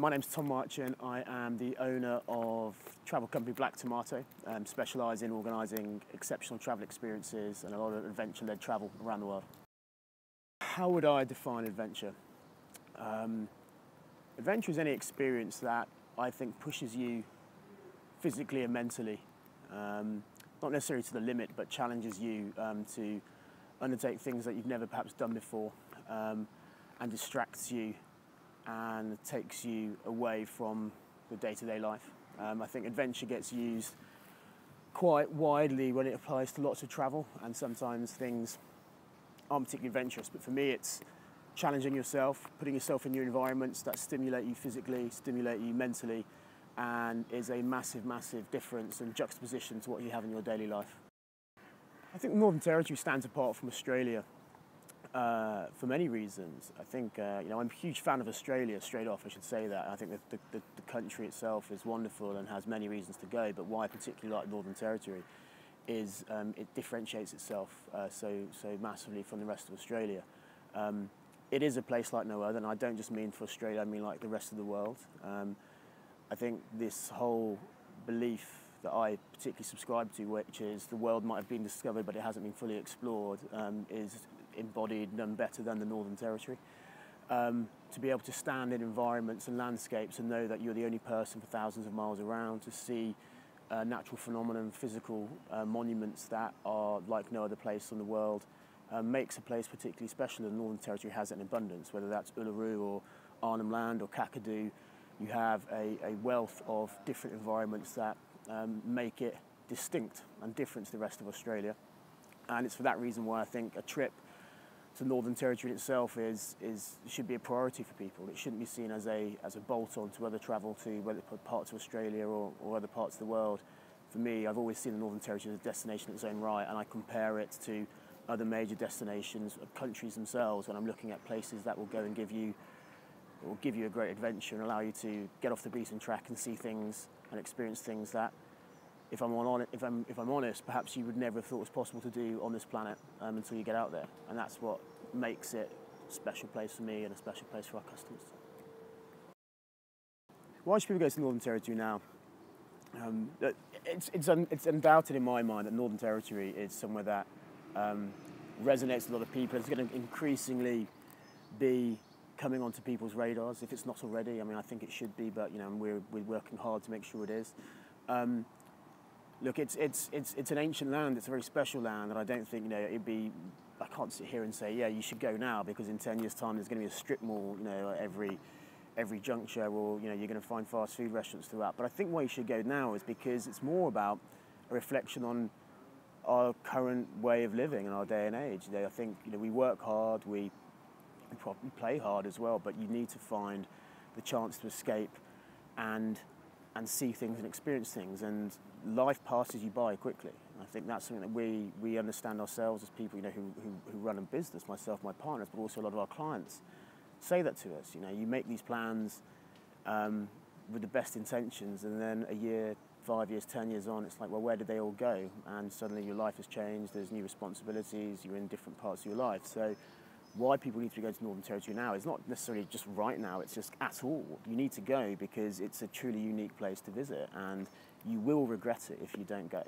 My name's Tom Marchant. I am the owner of travel company Black Tomato, specialise in organising exceptional travel experiences and a lot of adventure-led travel around the world. How would I define adventure? Adventure is any experience that I think pushes you physically and mentally, not necessarily to the limit, but challenges you to undertake things that you've never perhaps done before, and distracts you and takes you away from the day-to-day life. I think adventure gets used quite widely when it applies to lots of travel, and sometimes things aren't particularly adventurous, but for me it's challenging yourself, putting yourself in new environments that stimulate you physically, stimulate you mentally, and is a massive, massive difference and juxtaposition to what you have in your daily life. I think the Northern Territory stands apart from Australia for many reasons. I think, I'm a huge fan of Australia, straight off I should say that. I think that the country itself is wonderful and has many reasons to go, but why I particularly like the Northern Territory is it differentiates itself so massively from the rest of Australia. It is a place like no other, and I don't just mean for Australia, I mean like the rest of the world. I think this whole belief that I particularly subscribe to, which is the world might have been discovered but it hasn't been fully explored, is embodied none better than the Northern Territory. To be able to stand in environments and landscapes and know that you're the only person for thousands of miles around, to see natural phenomena and physical monuments that are like no other place in the world, makes a place particularly special. The Northern Territory has it in abundance, whether that's Uluru or Arnhem Land or Kakadu. You have a wealth of different environments that make it distinct and different to the rest of Australia. And it's for that reason why I think a trip to the Northern Territory itself should be a priority for people. It shouldn't be seen as a bolt-on to other travel to whether parts of Australia or other parts of the world. For me, I've always seen the Northern Territory as a destination in its own right, and I compare it to other major destinations of countries themselves when I'm looking at places that will go and give you a great adventure and allow you to get off the beaten track and see things and experience things that, if I'm honest, perhaps you would never have thought was possible to do on this planet until you get out there. And that's what makes it a special place for me and a special place for our customers. Why should people go to the Northern Territory now? It's undoubted in my mind that Northern Territory is somewhere that resonates with a lot of people. It's going to increasingly be coming onto people's radars, if it's not already. I mean, I think it should be, but we're working hard to make sure it is. Look, it's an ancient land. It's a very special land, and I don't think it'd be. I can't sit here and say, yeah, you should go now, because in 10 years' time there's going to be a strip mall, every juncture, or you're going to find fast food restaurants throughout. But I think why you should go now is because it's more about a reflection on our current way of living in our day and age. I think we work hard, we probably play hard as well, but you need to find the chance to escape and see things and experience things, and life passes you by quickly. I think that's something that we understand ourselves as people who run a business, myself, my partners, but also a lot of our clients say that to us. You make these plans with the best intentions, and then a year, 5 years, 10 years on, it's like, well, where did they all go? And suddenly your life has changed, there's new responsibilities, you're in different parts of your life. So why people need to go to Northern Territory now is not necessarily just right now, it's just at all. You need to go because it's a truly unique place to visit, and you will regret it if you don't go.